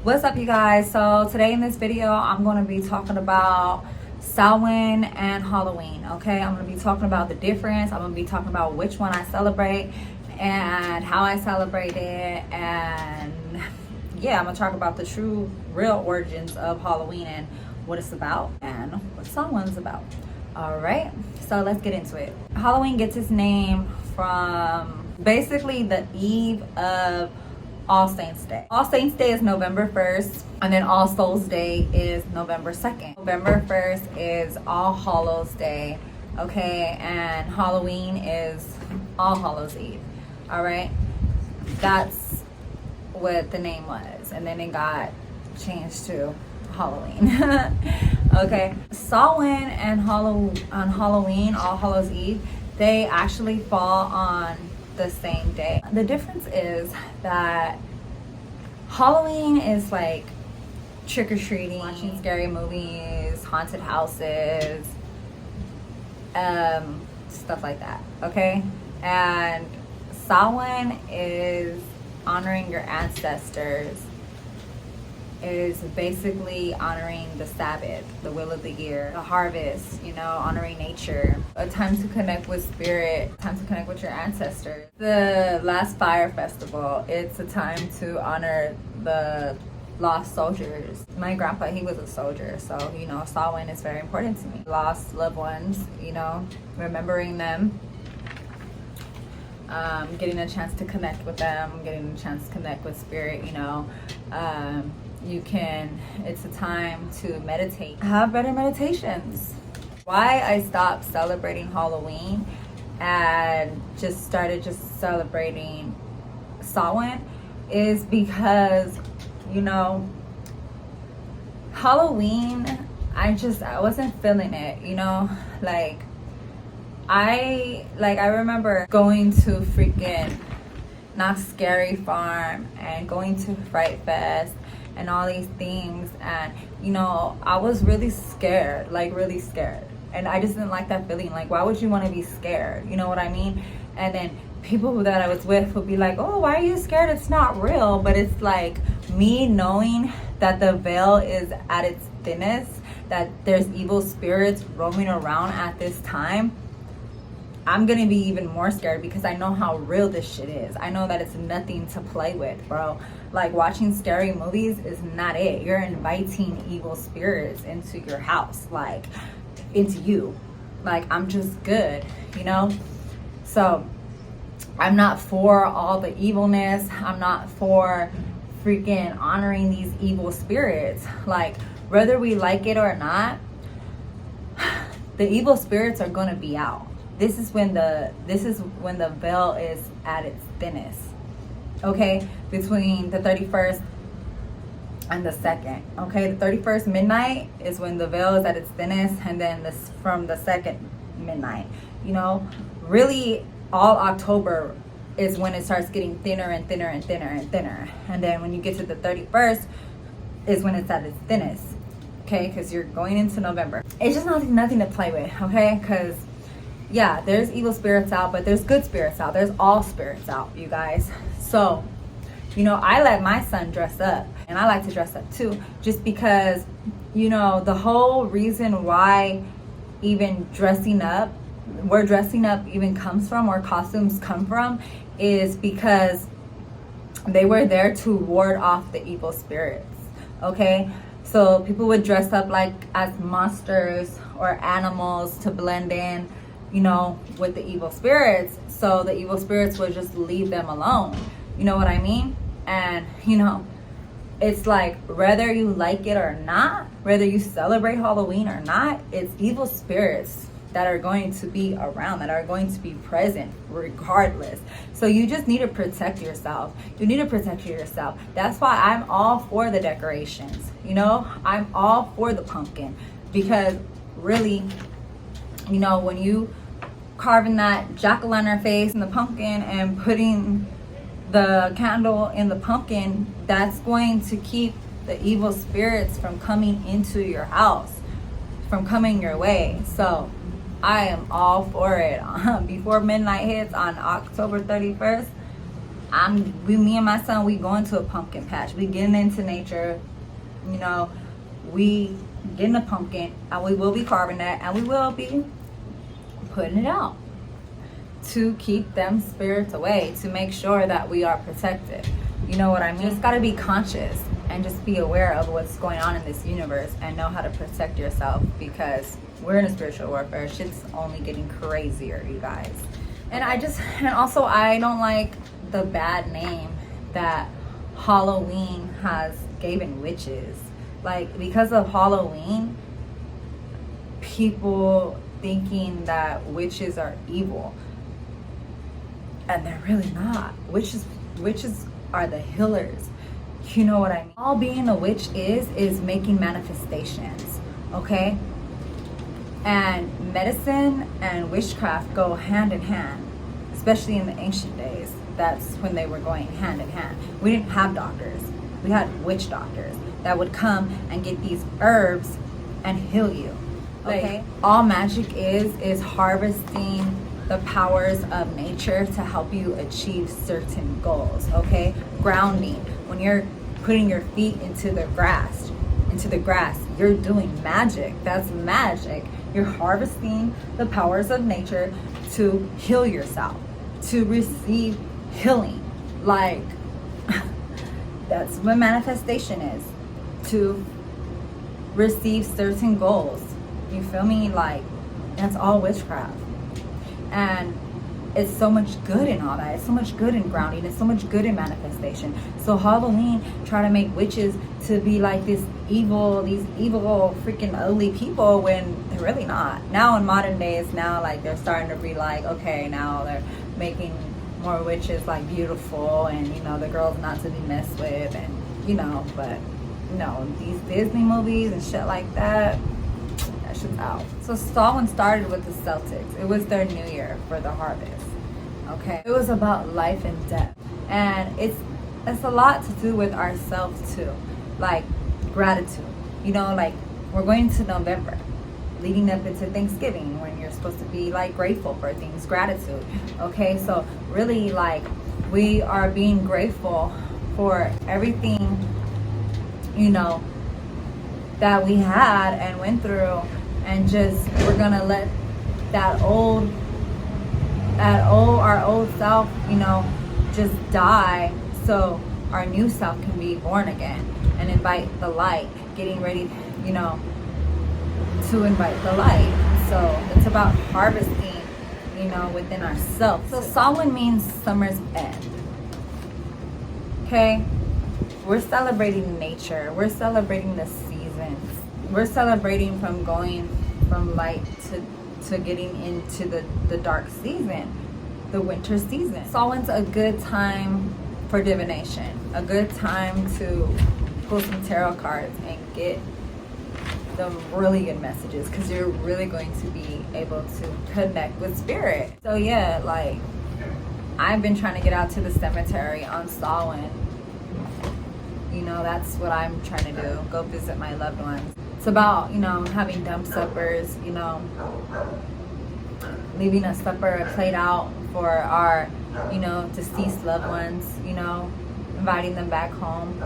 What's up, you guys? So today in this video I'm going to be talking about Samhain and Halloween. Okay, I'm going to be talking about the difference. I'm going to be talking about which one I celebrate and how I celebrate it, and yeah, I'm going to talk about the true real origins of Halloween and what it's about and what Samhain's about. All right, so let's get into it. Halloween gets its name from basically the eve of All Saints Day. All Saints Day is November 1st, and then All Souls Day is November 2nd. November 1st is All Hallows Day, okay? And Halloween is All Hallows Eve, all right? That's what the name was, and then it got changed to Halloween. Okay, Samhain and Halloween, All Hallows Eve, they actually fall on the same day. The difference is that Halloween is like trick-or-treating, watching scary movies, haunted houses, stuff like that, okay? And Samhain is honoring your ancestors, is basically honoring the Sabbath, the will of the year, the harvest, you know, honoring nature, a time to connect with spirit, time to connect with your ancestors. The last fire festival, it's a time to honor the lost soldiers. My grandpa, he was a soldier, so, you know, Samhain is very important to me. Lost loved ones, you know, remembering them, getting a chance to connect with them, getting a chance to connect with spirit, you know. It's a time to meditate. Have better meditations. Why I stopped celebrating Halloween and just started celebrating Samhain is because, you know, Halloween, I wasn't feeling it, you know, like I remember going to freaking Not Scary Farm and going to Fright Fest and all these things, and you know, I was really scared, like really scared, and I just didn't like that feeling. Like, why would you want to be scared, you know what I mean? And then people that I was with would be like, oh, why are you scared? It's not real. But it's like me knowing that the veil is at its thinnest, that there's evil spirits roaming around at this time, I'm gonna be even more scared because I know how real this shit is. I know that it's nothing to play with, bro. Like, watching scary movies is not it. You're inviting evil spirits into your house, like into you. Like, I'm just good, you know? So I'm not for all the evilness. I'm not for freaking honoring these evil spirits. Like, whether we like it or not, the evil spirits are gonna be out. This is when the veil is at its thinnest, okay? Between the 31st and the 2nd, okay? The 31st midnight is when the veil is at its thinnest, and then from the 2nd midnight, you know? Really, all October is when it starts getting thinner and thinner and thinner and thinner. And then when you get to the 31st is when it's at its thinnest, okay? Because you're going into November. It's just nothing to play with, okay? Because yeah, there's evil spirits out, but there's good spirits out. There's all spirits out, you guys. So, you know, I let my son dress up, and I like to dress up too, just because, you know, the whole reason why even where dressing up even comes from, where costumes come from, is because they were there to ward off the evil spirits, okay? So people would dress up like as monsters or animals to blend in, you know, with the evil spirits, so the evil spirits would just leave them alone, you know what I mean? And, you know, it's like, whether you like it or not, whether you celebrate Halloween or not, it's evil spirits that are going to be around, that are going to be present regardless. So you just need to protect yourself. You need to protect yourself. That's why I'm all for the decorations, you know? I'm all for the pumpkin, because really, you know, when you carving that jack-o'-lantern face in the pumpkin and putting the candle in the pumpkin, that's going to keep the evil spirits from coming into your house, from coming your way. So I am all for it. Before midnight hits on October 31st, Me and my son, we going to a pumpkin patch. We getting into nature, you know. We getting a pumpkin, and we will be carving that, and we will be putting it out to keep them spirits away, to make sure that we are protected. You know what I mean? Just gotta be conscious and just be aware of what's going on in this universe and know how to protect yourself, because we're in a spiritual warfare. Shit's only getting crazier, you guys. And also I don't like the bad name that Halloween has given witches. Like, because of Halloween, people thinking that witches are evil, and they're really not. Witches are the healers. You know what I mean? All being a witch is making manifestations, okay? And medicine and witchcraft go hand in hand, especially in the ancient days. That's when they were going hand in hand. We didn't have doctors. We had witch doctors that would come and get these herbs and heal you. Okay? Like, all magic is harvesting the powers of nature to help you achieve certain goals, okay? Grounding. When you're putting your feet into the grass, you're doing magic. That's magic. You're harvesting the powers of nature to heal yourself, to receive healing. Like, that's what manifestation is, to receive certain goals. You feel me? Like, that's all witchcraft. And it's so much good in all that. It's so much good in grounding. It's so much good in manifestation. So Halloween try to make witches to be like these evil freaking ugly people, when they're really not. Now in modern days, now like they're starting to be like, okay, now they're making more witches like beautiful, and you know, the girls not to be messed with, and you know, but no, these Disney movies and shit like that shit's out. So Samhain started with the Celtics. It was their new year for the harvest. Okay, it was about life and death, and it's a lot to do with ourselves too, like gratitude. You know, like we're going to November, leading up into Thanksgiving, when you're supposed to be like grateful for things, gratitude. Okay, so really, like, we are being grateful for everything, you know, that we had and went through, and just we're gonna let our old self, you know, just die, so our new self can be born again and invite the light, getting ready, you know, to invite the light. So it's about harvesting, you know, within ourselves. So Samhain means summer's end. Okay? We're celebrating nature. We're celebrating the seasons. We're celebrating from going from light to getting into the dark season, the winter season. Samhain's a good time for divination, a good time to pull some tarot cards and get the really good messages, because you're really going to be able to connect with spirit. So yeah, like, I've been trying to get out to the cemetery on Samhain. You know, that's what I'm trying to do, go visit my loved ones. It's about, you know, having dumb suppers, you know, leaving a supper played out for our, you know, deceased loved ones, you know, inviting them back home,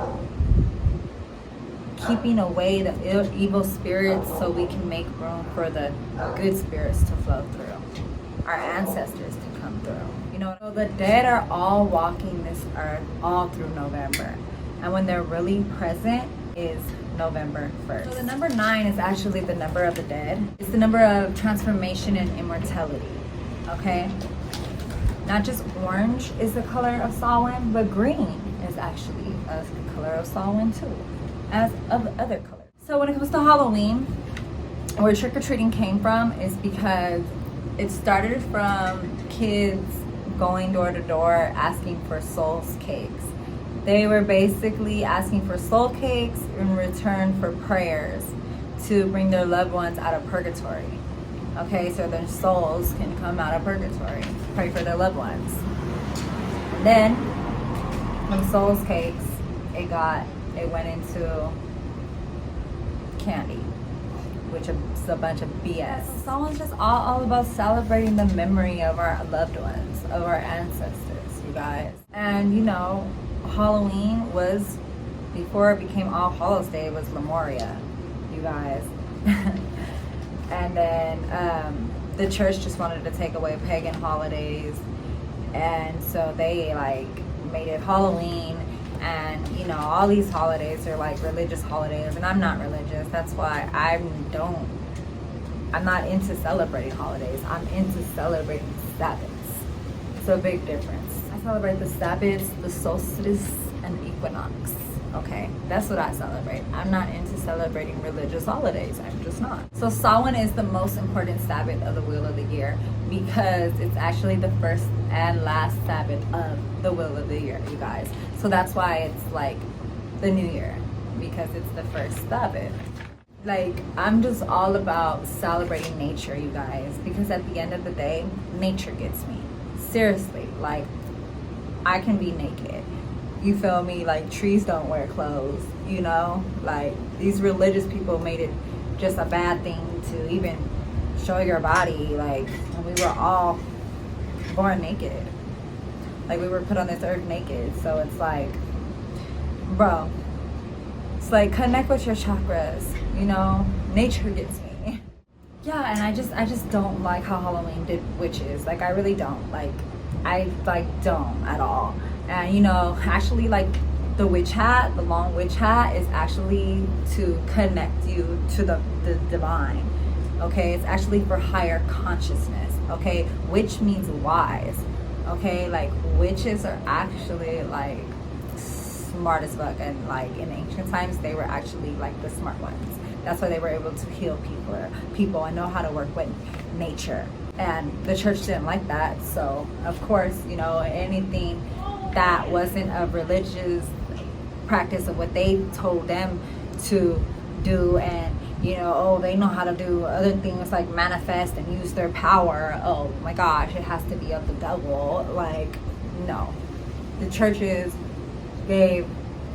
keeping away the evil spirits so we can make room for the good spirits to flow through, our ancestors to come through. You know, so the dead are all walking this earth all through November, and when they're really present is November 1st. So the number 9 is actually the number of the dead. It's the number of transformation and immortality, okay? Not just orange is the color of Samhain, but green is actually a color of Samhain too, as of other colors. So when it comes to Halloween, where trick-or-treating came from is because it started from kids going door to door asking for soul cakes. They were basically asking for soul cakes in return for prayers to bring their loved ones out of purgatory. Okay, so their souls can come out of purgatory, pray for their loved ones. And then, from soul cakes, it went into candy, which is a bunch of BS. So Samhain's just all about celebrating the memory of our loved ones, of our ancestors, you you guys. And you know, Halloween was, before it became All Hallows Day, it was Lemuria, you guys. And then the church just wanted to take away pagan holidays, and so they like made it Halloween. And you know, all these holidays are like religious holidays, and I'm not religious. That's why I'm not into celebrating holidays. I'm into celebrating Sabbaths. It's a big difference. I celebrate the Sabbaths, the solstice, and equinox. Okay, that's what I celebrate. I'm not into celebrating religious holidays. I'm just not. So Samhain is the most important Sabbath of the wheel of the year because it's actually the first and last Sabbath of the wheel of the year, you guys. So that's why it's like the new year, because it's the first Sabbath. Like, I'm just all about celebrating nature, you guys, because at the end of the day, nature gets me. Seriously, like, I can be naked. You feel me? Like, trees don't wear clothes, you know? Like, these religious people made it just a bad thing to even show your body. Like, we were all born naked. Like, we were put on this earth naked. So it's like, bro, it's like, connect with your chakras, you know? Nature gets me. Yeah, and I just don't like how Halloween did witches. Like, I really don't. Like, I don't at all. And you know, actually, like, the witch hat, the long witch hat, is actually to connect you to the divine. Okay, it's actually for higher consciousness. Okay, witch means wise. Okay, like, witches are actually like smart as fuck, and like in ancient times they were actually like the smart ones. That's why they were able to heal people and know how to work with nature. And the church didn't like that, so of course, you know, anything that wasn't a religious practice of what they told them to do, and you know, oh, they know how to do other things like manifest and use their power. Oh my gosh, it has to be of the devil. Like, no. The churches gave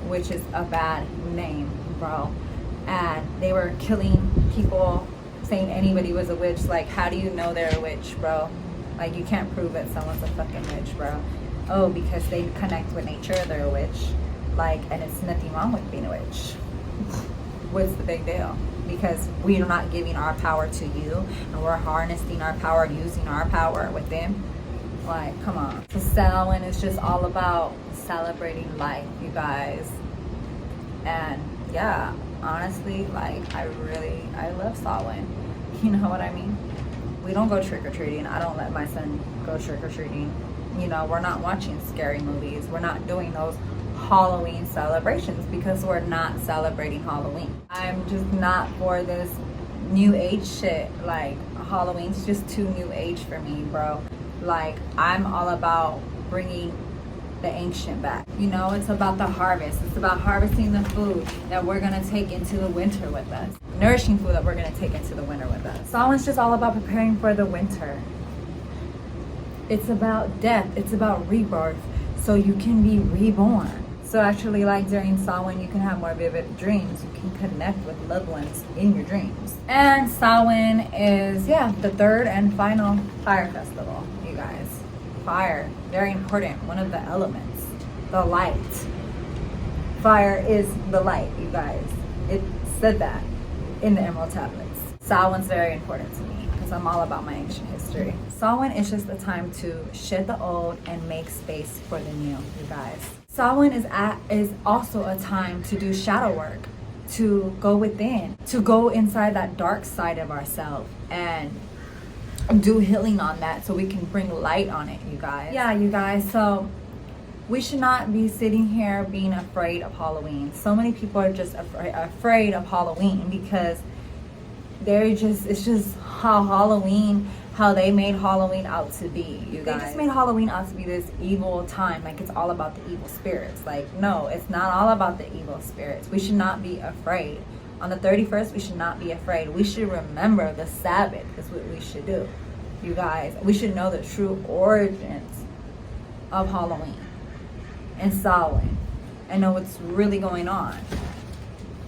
witches a bad name, bro. And they were killing people, saying anybody was a witch. Like, how do you know they're a witch, bro? Like, you can't prove that someone's a fucking witch, bro. Oh, because they connect with nature, they're a witch. Like, and it's nothing wrong with being a witch. What's the big deal? Because we are not giving our power to you, and we're harnessing our power, using our power with them. Like, come on. So Samhain is just all about celebrating life, you guys. And yeah, honestly, like, I love Samhain. You know what I mean? We don't go trick-or-treating. I don't let my son go trick-or-treating. You know, we're not watching scary movies. We're not doing those Halloween celebrations because we're not celebrating Halloween. I'm just not for this new age shit. Like, Halloween's just too new age for me, bro. Like, I'm all about bringing the ancient back. You know, it's about the harvest. It's about harvesting the food that we're gonna take into the winter with us. Nourishing food that we're gonna take into the winter with us. Samhain's just all about preparing for the winter. It's about death. It's about rebirth, so you can be reborn. So actually, like, during Samhain, you can have more vivid dreams. You can connect with loved ones in your dreams. And Samhain is, yeah, the third and final fire festival, you guys. Fire, very important, one of the elements, the light. Fire is the light, you guys. It said that in the Emerald Tablets. Samhain's very important to me because I'm all about my ancient history. Samhain is just a time to shed the old and make space for the new, you guys. Samhain is also a time to do shadow work, to go within, to go inside that dark side of ourselves and do healing on that so we can bring light on it, you guys. Yeah, you guys, so we should not be sitting here being afraid of Halloween. So many people are just afraid of Halloween because it's just how they made Halloween out to be, you guys. They just made Halloween out to be this evil time, like it's all about the evil spirits. Like, no, it's not all about the evil spirits. We should not be afraid. On the 31st, we should not be afraid. We should remember the Sabbath is what we should do, you guys. We should know the true origins of Halloween and Samhain and know what's really going on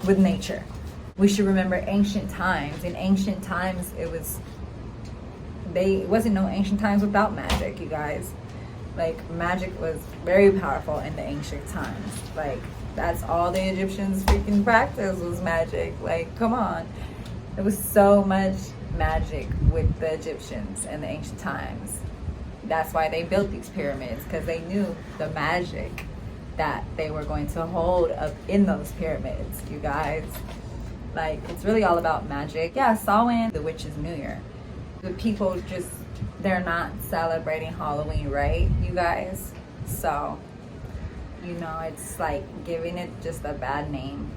with nature. We should remember ancient times. In ancient times, it wasn't no ancient times without magic, you guys. Like, magic was very powerful in the ancient times. Like, that's all the Egyptians freaking practiced was magic. Like, come on. There was so much magic with the Egyptians in the ancient times. That's why they built these pyramids, because they knew the magic that they were going to hold up in those pyramids, you guys. Like, it's really all about magic. Yeah, Samhain, the witch's New Year. The people just, they're not celebrating Halloween, right, you guys? So, you know, it's like giving it just a bad name.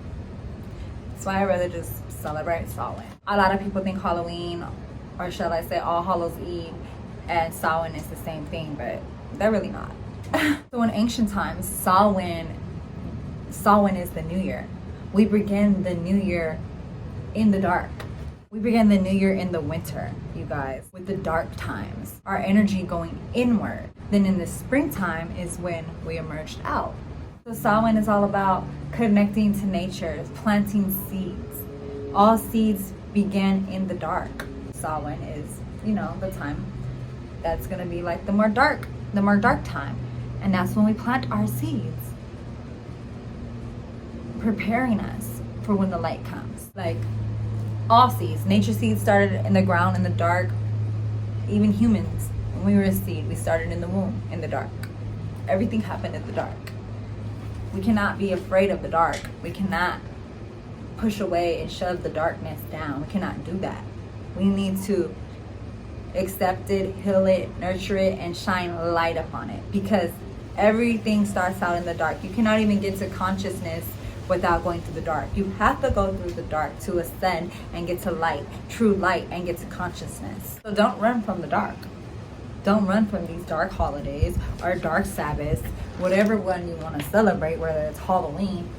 That's why I'd rather just celebrate Samhain. A lot of people think Halloween, or shall I say All Hallows Eve, and Samhain is the same thing, but they're really not. So in ancient times, Samhain is the new year. We begin the new year in the dark. We begin the new year in the winter, you guys, with the dark times, our energy going inward. Then in the springtime is when we emerged out. So Samhain is all about connecting to nature, planting seeds. All seeds begin in the dark. Samhain is, you know, the time that's gonna be like the more dark time. And that's when we plant our seeds, preparing us for when the light comes. Like, all seeds, nature seeds started in the ground in the dark. Even humans, when we were a seed, we started in the womb in the dark. Everything happened in the dark. We cannot be afraid of the dark. We cannot push away and shove the darkness down. We cannot do that. We need to accept it, heal it, nurture it, and shine light upon it, because everything starts out in the dark. You cannot even get to consciousness without going through the dark. You have to go through the dark to ascend and get to light, true light, and get to consciousness. So don't run from the dark. Don't run from these dark holidays or dark Sabbaths, whatever one you want to celebrate, whether it's Halloween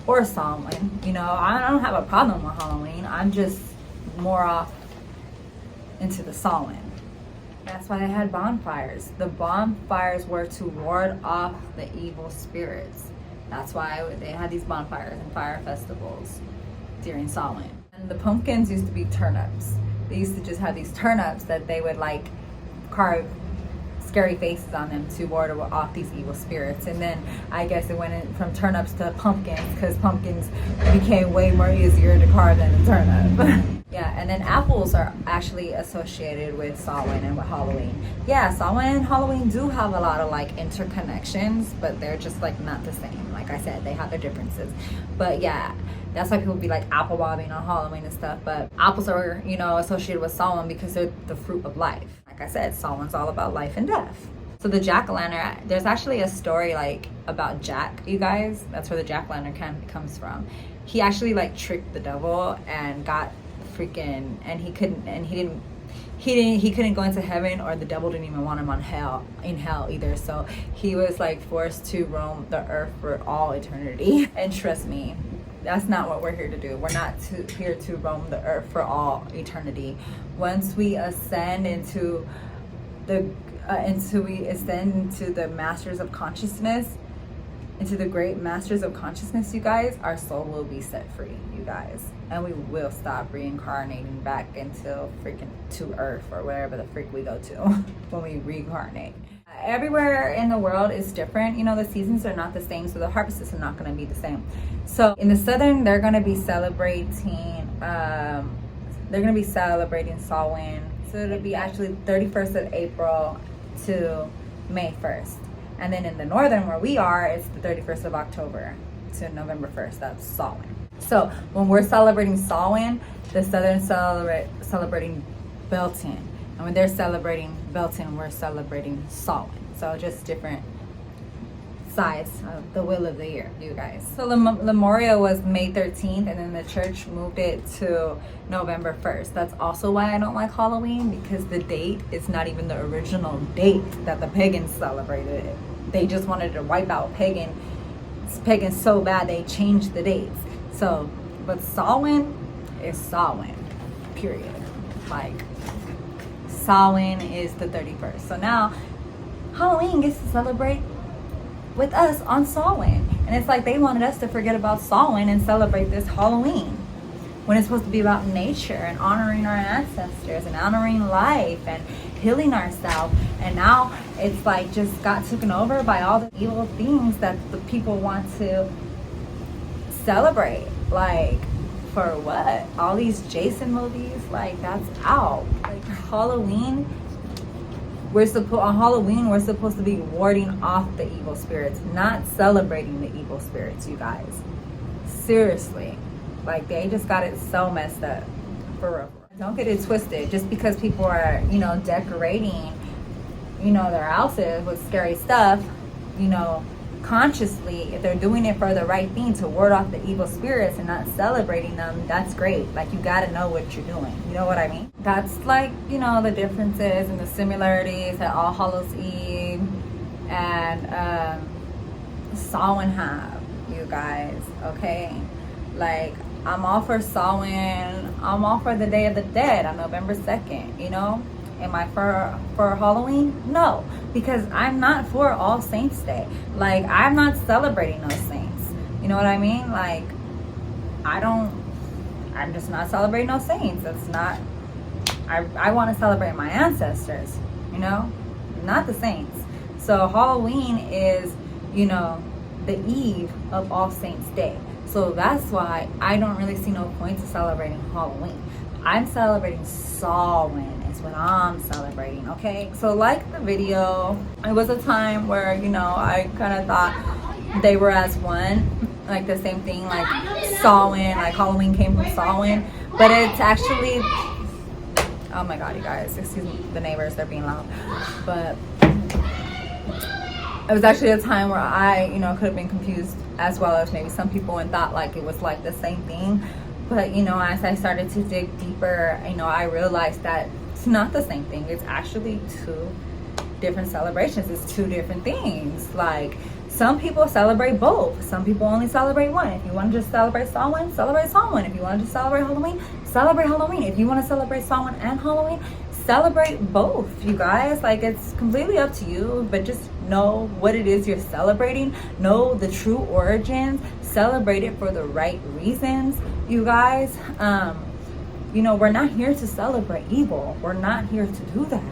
or Samhain. You know, I don't have a problem with Halloween. I'm just more off into the Samhain. That's why they had bonfires. The bonfires were to ward off the evil spirits. That's why they had these bonfires and fire festivals during Samhain. And the pumpkins used to be turnips. They used to just have these turnips that they would like carve scary faces on them to ward off these evil spirits. And then I guess it went in from turnips to pumpkins, because pumpkins became way more easier to carve than a turnip. Yeah, and then apples are actually associated with Samhain and with Halloween. Yeah, Samhain and Halloween do have a lot of like interconnections, but they're just like not the same. Like I said, they have their differences. But yeah, that's why people be like apple bobbing on Halloween and stuff. But apples are, you know, associated with Samhain because they're the fruit of life. Like I said, Samhain's all about life and death. So the jack-o'-lantern, there's actually a story like about Jack, you guys. That's where the jack-o'-lantern comes from. He actually like tricked the devil and got freaking, and he couldn't go into heaven, or the devil didn't even want him in hell either. So he was like forced to roam the earth for all eternity. And trust me, that's not what we're here to do. We're not here to roam the earth for all eternity. Once we ascend into the masters of consciousness, into the great masters of consciousness, you guys, our soul will be set free, you guys, and we will stop reincarnating back into freaking to earth or wherever the freak we go to when we reincarnate. Everywhere in the world is different. You know, the seasons are not the same, so the harvests are not going to be the same. So in the southern, they're going to be celebrating Samhain. So it'll be actually 31st of April to May 1st. And then in the northern, where we are, it's the 31st of October to November 1st. That's Samhain. So when we're celebrating Samhain, the southern celebrating Beltane. And when they're celebrating Beltane, we're celebrating Samhain. So just different sides of the wheel of the year, you guys. So the memorial was May 13th, and then the church moved it to November 1st. That's also why I don't like Halloween, because the date is not even the original date that the pagans celebrated it. They just wanted to wipe out pagans so bad they changed the dates. So, but Samhain is Samhain, period. Like, Samhain is the 31st. So now Halloween gets to celebrate with us on Samhain. And it's like they wanted us to forget about Samhain and celebrate this Halloween. when it's supposed to be about nature and honoring our ancestors and honoring life and healing ourselves. And now it's like just got taken over by all the evil things that the people want to celebrate. Like, for what? All these Jason movies, like, that's out. Like, Halloween, on Halloween we're supposed to be warding off the evil spirits, not celebrating the evil spirits, you guys. Seriously. Like, they just got it so messed up. For real. Don't get it twisted. Just because people are, decorating, their houses with scary stuff, consciously, if they're doing it for the right thing, to ward off the evil spirits and not celebrating them, that's great. Like, you gotta know what you're doing. You know what I mean? That's like, the differences and the similarities that All Hallows Eve and Samhain have, you guys. Okay? Like, I'm all for Samhain. I'm all for the Day of the Dead on November 2nd, Am I for Halloween? No, because I'm not for All Saints Day. Like, I'm not celebrating those saints. You know what I mean? Like, I'm just not celebrating those saints. That's not, I want to celebrate my ancestors, not the saints. So Halloween is, the eve of All Saints Day. So that's why I don't really see no point to celebrating Halloween. I'm celebrating Samhain is what I'm celebrating, okay? So like the video, it was a time where, I kind of thought they were as one, like the same thing, like Samhain, like Halloween came from Samhain, but it's actually, oh my God, you guys, excuse me, the neighbors, they're being loud, but it was actually a time where I, could have been confused as well as maybe some people and thought like it was like the same thing. But, as I started to dig deeper, I realized that it's not the same thing. It's actually two different celebrations. It's two different things. Like, some people celebrate both. Some people only celebrate one. If you want to just celebrate Samhain, celebrate Samhain. If you want to just celebrate Halloween, celebrate Halloween. If you want to celebrate Samhain and Halloween, celebrate both, you guys. Like, it's completely up to you, but just know what it is you're celebrating. Know the true origins. Celebrate it for the right reasons, you guys. We're not here to celebrate evil. We're not here to do that.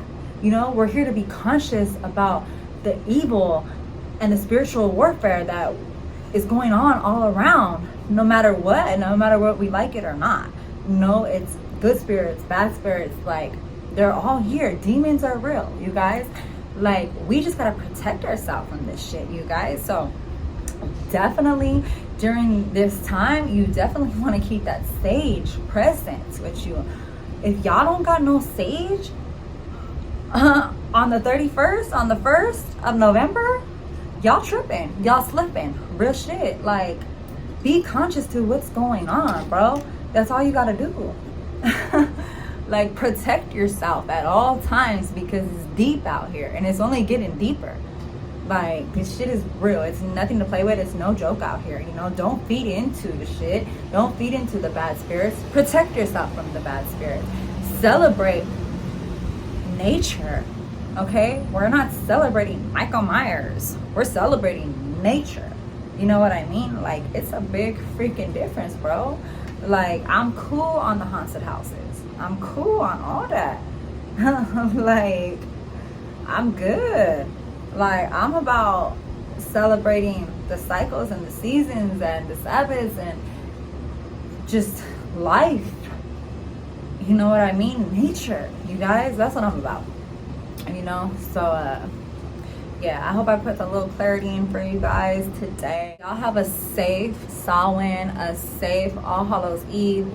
We're here to be conscious about the evil and the spiritual warfare that is going on all around, no matter what we like it or not. It's good spirits, bad spirits, like, they're all here. Demons are real, you guys. Like, we just gotta protect ourselves from this shit, you guys. So definitely during this time, you definitely want to keep that sage present with you. If y'all don't got no sage on the 31st, on the 1st of November, y'all tripping, y'all slipping, real shit. Like, be conscious to what's going on, bro. That's all you gotta do. Like, protect yourself at all times, because it's deep out here and it's only getting deeper. Like, this shit is real. It's nothing to play with. It's no joke out here. Don't feed into the shit. Don't feed into the bad spirits. Protect yourself from the bad spirits. Celebrate nature, okay? We're not celebrating Michael Myers. We're celebrating nature. You know what I mean? Like, it's a big freaking difference, bro. Like, I'm cool on the haunted houses. I'm cool on all that. Like, I'm good. Like, I'm about celebrating the cycles and the seasons and the Sabbaths and just life. You know what I mean? Nature, you guys. That's what I'm about. So, yeah, I hope I put a little clarity in for you guys today. Y'all have a safe Samhain, a safe All Hallows Eve,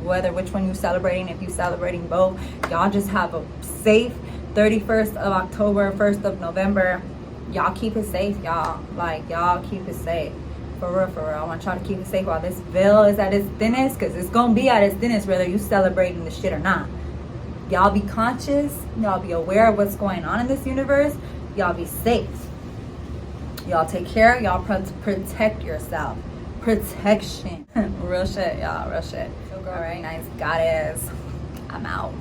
which one you celebrating. If you celebrating both, y'all just have a safe 31st of October, 1st of November. Y'all keep it safe, y'all. Like, y'all keep it safe. For real, for real. I want y'all to keep it safe while this veil is at its thinnest, because it's going to be at its thinnest whether you celebrating the shit or not. Y'all be conscious. Y'all be aware of what's going on in this universe. Y'all be safe. Y'all take care. Y'all protect yourself. Protection. Real shit, y'all. Real shit. All right, nice goddess. I'm out.